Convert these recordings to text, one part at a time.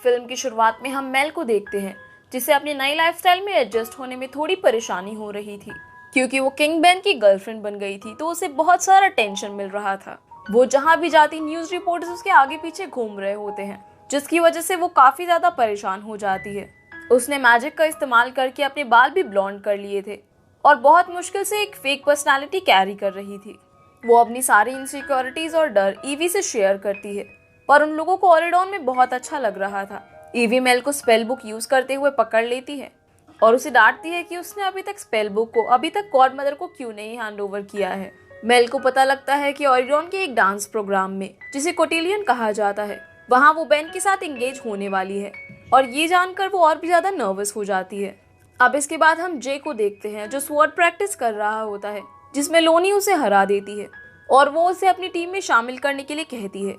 Film की शुरुआत में हम मेल को देखते हैं, जिसे अपनी नई लाइफस्टाइल में एडजस्ट होने में थोड़ी परेशानी हो रही थी, क्योंकि वो किंग बेन की गर्लफ्रेंड बन गई थी। तो उसे बहुत सारा टेंशन मिल रहा था। वो जहाँ भी जाती न्यूज रिपोर्टर्स उसके आगे पीछे घूम रहे होते हैं, जिसकी वजह से वो काफी ज्यादा परेशान हो जाती है। उसने मैजिक का इस्तेमाल करके अपने बाल भी ब्लॉन्ड कर लिए थे और बहुत मुश्किल से एक फेक पर्सनालिटी कैरी कर रही थी। वो अपनी सारी इनसिक्योरिटीज और डर ईवी से शेयर करती है, पर उन लोगों को ऑरिडॉन में बहुत अच्छा लग रहा था। ईवी मेल को स्पेल बुक यूज करते हुए पकड़ लेती है और उसे डांटती है कि उसने अभी तक स्पेल बुक को अभी तक गॉड मदर को क्यों नहीं हैंड ओवर किया है। मेल को पता लगता है कि ऑरिडॉन के एक डांस प्रोग्राम में, जिसे कोटिलियन कहा जाता है, वहाँ वो बेन के साथ एंगेज होने वाली है और ये जानकर वो और भी ज्यादा नर्वस हो जाती है। अब इसके बाद हम जे को देखते हैं, जो स्वॉर्ड प्रैक्टिस कर रहा होता है, जिसमें लोनी उसे हरा देती है और वो उसे अपनी टीम में शामिल करने के लिए कहती है।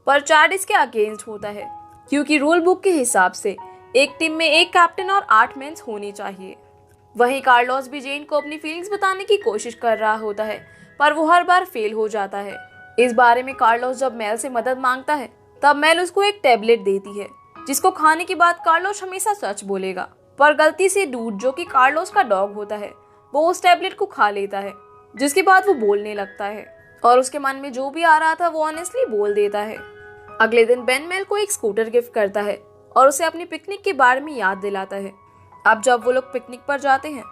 पर चार्ड इसके अगेंस्ट होता है, क्योंकि रूल बुक के हिसाब से एक टीम में एक कैप्टन और 8 मेंस होनी चाहिए। वहीं कार्लोस भी जेन को अपनी फीलिंग्स बताने की कोशिश कर रहा होता है, पर वो हर बार फेल हो जाता है। इस बारे में कार्लोस जब मेल से मदद मांगता है, तब मेल उसको एक टैबलेट देती है, जिसको खाने के बाद कार्लोस हमेशा सच बोलेगा। पर गलती से डूड, जो कि कार्लोस का डॉग होता है, वो उस टैबलेट को खा लेता है, जिसके बाद वो बोलने लगता है और उसके मन में जो भी आ रहा था वो ऑनेस्टली बोल देता है। अगले दिन बेन मेल को एक स्कूटर गिफ्ट करता है और उसे अपनी पिकनिक के बारे में याद दिलाता है। अब जब वो लोग पिकनिक पर जाते हैं,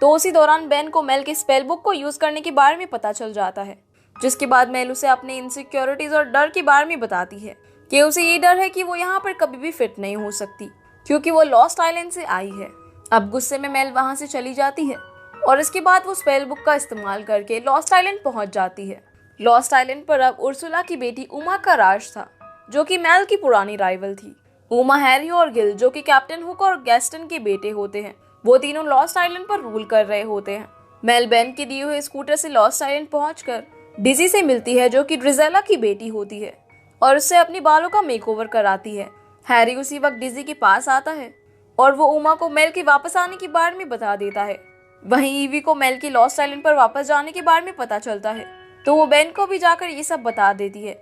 तो उसी दौरान बेन को मेल के स्पेल बुक को यूज करने के बारे में पता चल जाता है, जिसके बाद मेल उसे अपनी इनसिक्योरिटीज और डर के बारे में बताती है कि उसे ये डर है कि वो यहाँ पर कभी भी फिट नहीं हो सकती, क्योंकि वो लॉस्ट आइलैंड से आई है। अब गुस्से में मेल वहां से चली जाती है और इसके बाद वो स्पेल बुक का इस्तेमाल करके लॉस्ट आइलैंड पहुंच जाती है। लॉस्ट आइलैंड पर अब उर्सुला की बेटी उमा का राज था, जो कि मेल की पुरानी राइवल थी। उमा, हैरी और गिल, जो कि कैप्टन हुक और गैस्टन के बेटे होते हैं, वो तीनों लॉस्ट आइलैंड पर रूल कर रहे होते हैं। मेल बेन के दिए हुए स्कूटर से लॉस्ट आइलैंड पहुंचकर डिजी से मिलती है, जो कि ड्रिजेला की बेटी होती है, और उससे अपनी बालों का मेकओवर कराती है। हैरी उसी वक्त डिजी के पास आता है और वो उमा को मेल के वापस आने के बारे में बता देता है। वहीं ईवी को मेल की लॉस्ट आइलैंड पर वापस जाने के बारे में पता चलता है, तो वो बेन को भी जाकर ये सब बता देती है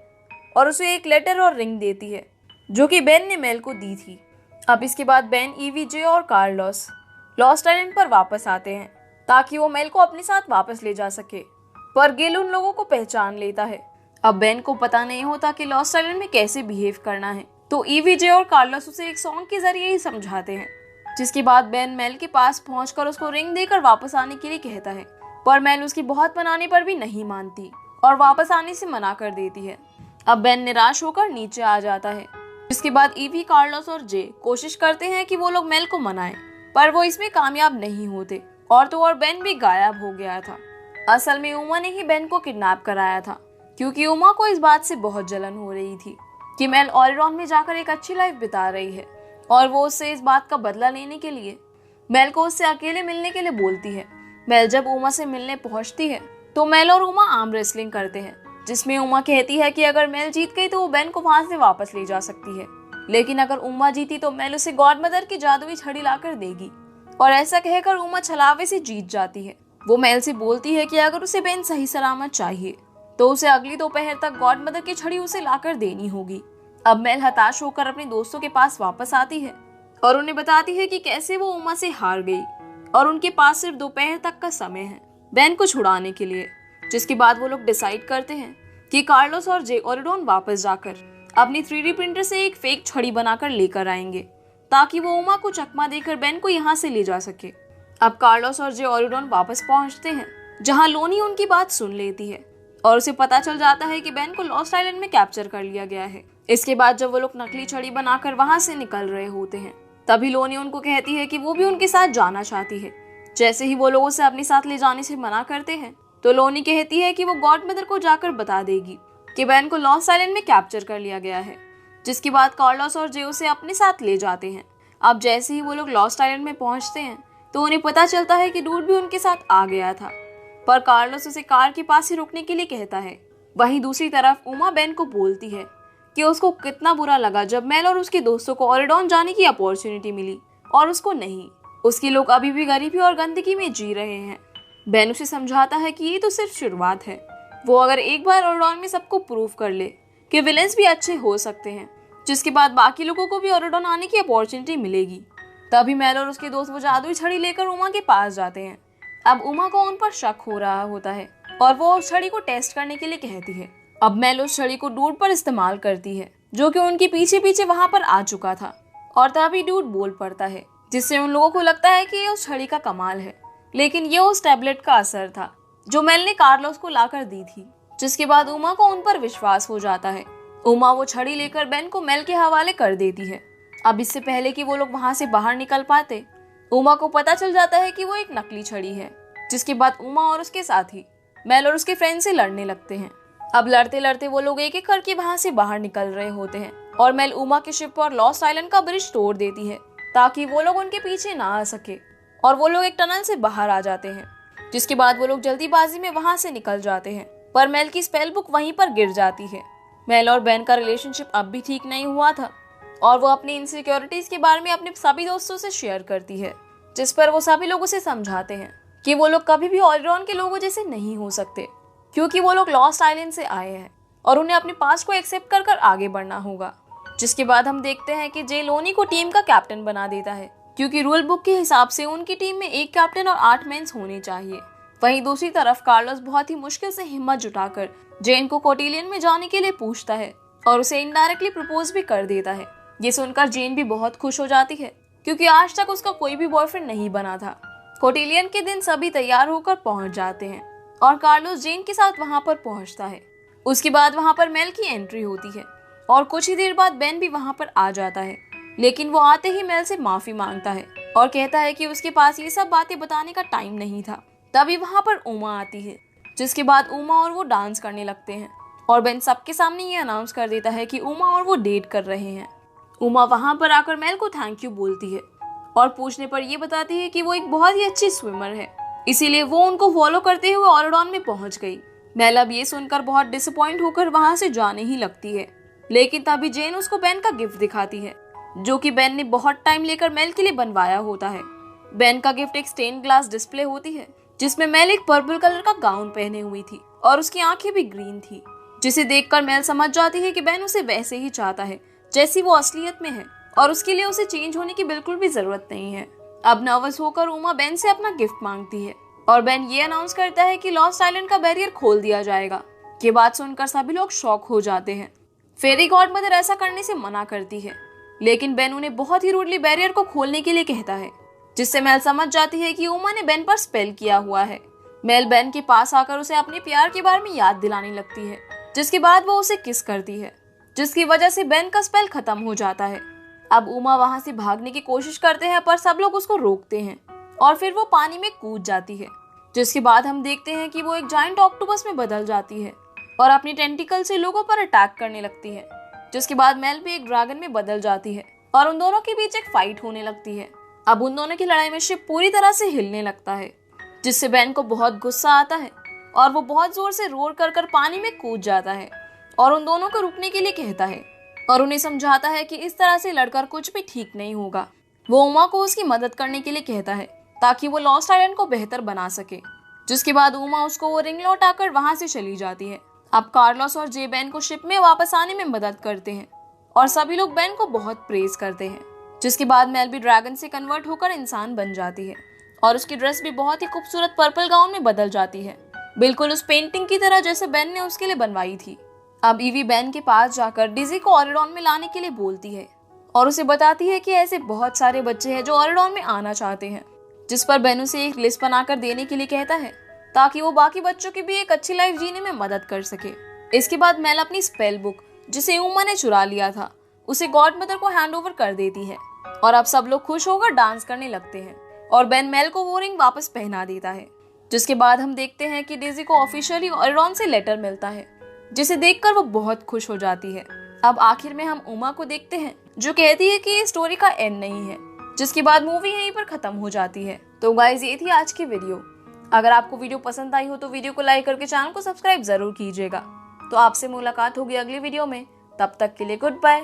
और उसे एक लेटर और रिंग देती है, जो कि बेन ने मेल को दी थी। अब इसके बाद बेन, ईवी, जे और कार्लोस लॉस्ट आइलैंड पर वापस आते हैं, ताकि वो मेल को अपने साथ वापस ले जा सके। पर गिल उन लोगों को पहचान लेता है। अब बेन को पता नहीं होता कि लॉस्ट आइलैंड में कैसे बिहेव करना है, तो ईवी, जे और कार्लोस उसे एक सॉन्ग के जरिए ही समझाते हैं। जिसके बाद बेन मेल के पास पहुंचकर उसको रिंग देकर वापस आने के लिए कहता है, पर मेल उसकी बहुत मनाने पर भी नहीं मानती और वापस आने से मना कर देती है। अब बेन निराश होकर नीचे आ जाता है। इसके बाद ईवी, कार्लोस और जे कोशिश करते हैं कि वो लोग मेल को मनाएं, पर वो इसमें कामयाब नहीं होते और तो और बेन भी गायब हो गया था। असल में उमा ने ही बेन को किडनैप कराया था, क्योंकि उमा को इस बात से बहुत जलन हो रही थी कि मेल ऑरिडॉन में जाकर एक अच्छी लाइफ बिता रही है और वो उससे इस बात का बदला लेने के लिए मेल को उससे अकेले मिलने के लिए बोलती है। मेल जब उमा से मिलने पहुंचती है, तो मेल और उमा आर्म रेसलिंग करते हैं, जिसमें उमा कहती है कि अगर मेल जीत गई तो वो बेन को वहां से वापस ले जा सकती है, लेकिन अगर उमा जीती तो मेल उसे गॉड मदर की जादुई छड़ी लाकर देगी। और ऐसा कहकर उमा छलावे से जीत जाती है। वो मेल से बोलती है कि अगर उसे बेन सही सलामत चाहिए, तो उसे अगली दोपहर तक गॉड मदर की छड़ी उसे लाकर देनी होगी। अब मेल हताश होकर अपने दोस्तों के पास वापस आती है और उन्हें बताती है कि कैसे वो उमा से हार गई और उनके पास सिर्फ दोपहर तक का समय है बेन को छुड़ाने के लिए। जिसके बाद वो लोग डिसाइड करते हैं कि कार्लोस और जे ऑरिडॉन वापस जाकर अपनी 3D प्रिंटर से एक फेक छड़ी बनाकर लेकर आएंगे, ताकि वो उमा को चकमा देकर बेन को यहाँ से ले जा सके। अब कार्लोस और जे ऑरिडॉन वापस पहुंचते हैं, जहाँ लोनी उनकी बात सुन लेती है और उसे पता चल जाता है कि बेन को लॉस्ट आइलैंड में कैप्चर कर लिया गया है। इसके बाद जब वो लोग नकली छड़ी बनाकर वहां से निकल रहे होते हैं, तभी लोनी उनको कहती है कि वो भी उनके साथ जाना चाहती है। जैसे ही वो लोग उसे अपने साथ ले जाने से मना करते हैं, तो लोनी कहती है कि वो गॉड मदर को जाकर बता देगी कि बेन को लॉस्ट आइलैंड में कैप्चर कर लिया गया है। जिसके बाद कार्लोस और जे उसे अपने साथ ले जाते हैं। अब जैसे ही वो लोग लॉस्ट आइलैंड में पहुंचते हैं, तो उन्हें पता चलता है कि डूड भी उनके साथ आ गया था, पर कार्लोस उसे कार के पास ही रुकने के लिए कहता है। वहीं दूसरी तरफ उमा बेन को बोलती है कि उसको कितना बुरा लगा जब मेल और उसके दोस्तों को ऑरिडॉन जाने की अपॉर्चुनिटी मिली और उसको नहीं। उसके लोग अभी भी गरीबी और गंदगी में जी रहे हैं। बेन उसे समझाता है कि ये तो सिर्फ शुरुआत है। वो अगर एक बार ऑरिडॉन में सबको प्रूव कर ले कि विलेंस भी अच्छे हो सकते हैं, जिसके बाद बाकी लोगों को भी ऑरिडॉन आने की अपॉर्चुनिटी मिलेगी। तभी मेल और उसके दोस्त वो जादुई छड़ी लेकर उमा के पास जाते हैं। अब उमा को उन पर शक हो रहा होता है और वो उस छड़ी को टेस्ट करने के लिए कहती है। अब मेल उस छड़ी को डूड पर इस्तेमाल करती है, जो कि उनके पीछे पीछे वहां पर आ चुका था, और तभी डूड बोल पड़ता है, जिससे उन लोगों को लगता है कि ये उस छड़ी का कमाल है, लेकिन ये उस टैबलेट का असर था जो मेल ने कार्लोस को लाकर दी थी। जिसके बाद उमा को उन पर विश्वास हो जाता है। उमा वो छड़ी लेकर बेन को मेल के हवाले कर देती है। अब इससे पहले कि वो लोग वहां से बाहर निकल पाते, उमा को पता चल जाता है कि वो एक नकली छड़ी है। जिसके बाद उमा और उसके साथी मेल और उसके फ्रेंड से लड़ने लगते हैं। अब लड़ते लड़ते वो लोग एक एक करके वहां से बाहर निकल रहे होते हैं और मेल उमा के शिप पर लॉस्ट आइलैंड का ब्रिज तोड़ देती है ताकि वो लोग उनके पीछे ना आ सके, और वो लोग एक टनल से बाहर आ जाते हैं। जिसके बाद वो लोग जल्दीबाजी में वहां से निकल जाते हैं, पर मेल की स्पेल बुक वहीं पर गिर जाती है। मेल और बेन का रिलेशनशिप अब भी ठीक नहीं हुआ था और वो अपनी इनसिक्योरिटीज के बारे में अपने सभी दोस्तों से शेयर करती है, जिस पर वो सभी लोग उसे समझाते हैं कि वो लोग कभी भी ऑरिडॉन के लोगों जैसे नहीं हो सकते, क्योंकि वो लोग लॉस्ट आइलैंड से आए हैं और उन्हें अपने पास्ट को एक्सेप्ट कर आगे बढ़ना होगा। जिसके बाद हम देखते हैं कि जे लोनी को टीम का कैप्टन बना देता है, क्योंकि रूल बुक के हिसाब से उनकी टीम में एक कैप्टन और 8 मेंस होने चाहिए। वहीं दूसरी तरफ कार्लोस बहुत ही मुश्किल से हिम्मत जुटाकर जेन को कोटिलियन में जाने के लिए पूछता है और उसे इनडायरेक्टली प्रपोज भी कर देता है। ये सुनकर जेन भी बहुत खुश हो जाती है, क्योंकि आज तक उसका कोई भी बॉयफ्रेंड नहीं बना था। कोटिलियन के दिन सभी तैयार होकर पहुंच जाते हैं और कार्लोस जेन के साथ वहां पर पहुंचता है। उसके बाद वहां पर मेल की एंट्री होती है और कुछ ही देर बाद बेन भी वहां पर आ जाता है, लेकिन वो आते ही मेल से माफी मांगता है और कहता है कि उसके पास ये सब बातें बताने का टाइम नहीं था। तभी वहां पर उमा आती है, जिसके बाद उमा और वो डांस करने लगते हैं और बेन सबके सामने ये अनाउंस कर देता है कि उमा और वो डेट कर रहे हैं। उमा वहां पर आकर मेल को थैंक यू बोलती है और पूछने पर ये बताती है कि वो एक बहुत ही अच्छी स्विमर है, इसीलिए वो उनको फॉलो करते हुए ऑरिडॉन में पहुंच गई। मेल अब ये सुनकर बहुत डिसअपॉइंट होकर वहां से जाने ही लगती है, लेकिन तभी जेन उसको बेन का गिफ्ट दिखाती है, जो कि बेन ने बहुत टाइम लेकर मेल के लिए बनवाया होता है। बेन का गिफ्ट एक स्टेन ग्लास डिस्प्ले होती है, जिसमें मेल एक पर्पल कलर का गाउन पहने हुई थी और उसकी आंखें भी ग्रीन थी, जिसे देखकर मेल समझ जाती है कि बेन उसे वैसे ही चाहता है जैसी वो असलियत में है और उसके लिए उसे चेंज होने की बिल्कुल भी जरूरत नहीं है। अब नर्वस होकर उमा बेन से अपना गिफ्ट मांगती है और बेन ये अनाउंस करता है कि लॉस्ट आइलैंड का बैरियर खोल दिया जाएगा। ये बात सुनकर सभी लोग शॉक हो जाते हैं। फेरी गॉड मदर ऐसा करने से मना करती है, लेकिन बेन उन्हें बहुत ही रूडली बैरियर को खोलने के लिए कहता है, जिससे मेल समझ जाती है कि उमा ने बेन पर स्पेल किया हुआ है। मेल बेन के पास आकर उसे अपने प्यार के बारे में याद दिलाने लगती है, जिसके बाद वो उसे किस करती है, जिसकी वजह से बेन का स्पेल खत्म हो जाता है। अब उमा वहां से भागने की कोशिश करते हैं, पर सब लोग उसको रोकते हैं और फिर वो पानी में कूद जाती है। जिसके बाद हम देखते हैं कि वो एक जायंट ऑक्टोपस में बदल जाती है और अपनी टेंटिकल से लोगों पर अटैक करने लगती है। जिसके बाद मेल भी एक ड्रैगन में बदल जाती है और उन दोनों के बीच एक फाइट होने लगती है। अब उन दोनों की लड़ाई में शिप पूरी तरह से हिलने लगता है, जिससे बेन को बहुत गुस्सा आता है और वो बहुत जोर से रोर कर पानी में कूद जाता है और उन दोनों को रुकने के लिए कहता है और उन्हें समझाता है कि इस तरह से लड़कर कुछ भी ठीक नहीं होगा। वो उमा को उसकी मदद करने के लिए कहता है ताकि वो लॉस्ट आइलैंड को बेहतर बना सके। जिसके बाद उमा उसको वो रिंग लौटाकर वहां से चली जाती है। अब कार्लोस और जे बेन को शिप में वापस आने में मदद करते हैं और सभी लोग बेन को बहुत प्रेज करते हैं। जिसके बाद मेल भी ड्रैगन से कन्वर्ट होकर इंसान बन जाती है और उसकी ड्रेस भी बहुत ही खूबसूरत पर्पल गाउन में बदल जाती है, बिल्कुल उस पेंटिंग की तरह जैसे बेन ने उसके लिए बनवाई थी। अब ईवी बेन के पास जाकर डिजी को ऑरिडॉन में लाने के लिए बोलती है और उसे बताती है कि ऐसे बहुत सारे बच्चे हैं जो ऑरिडॉन में आना चाहते हैं, जिस पर बेन उसे एक लिस्ट बनाकर देने के लिए कहता है ताकि वो बाकी बच्चों की भी एक अच्छी लाइफ जीने में मदद कर सके। इसके बाद मेल अपनी स्पेल बुक, जिसे उमा ने चुरा लिया था, उसे गॉड मदर को हैंड ओवर कर देती है और अब सब लोग खुश होकर डांस करने लगते हैं और बेन मेल को वो रिंग वापस पहना देता है। जिसके बाद हम देखते हैं कि डेजी को ऑफिशियली ऑरिडॉन से लेटर मिलता है, जिसे देखकर वो बहुत खुश हो जाती है। अब आखिर में हम उमा को देखते हैं जो कहती है कि ये स्टोरी का एंड नहीं है, जिसके बाद मूवी यहीं पर खत्म हो जाती है। तो गाइस, ये थी आज की वीडियो। अगर आपको वीडियो पसंद आई हो तो वीडियो को लाइक करके चैनल को सब्सक्राइब जरूर कीजिएगा। तो आपसे मुलाकात होगी अगली वीडियो में, तब तक के लिए गुड बाय।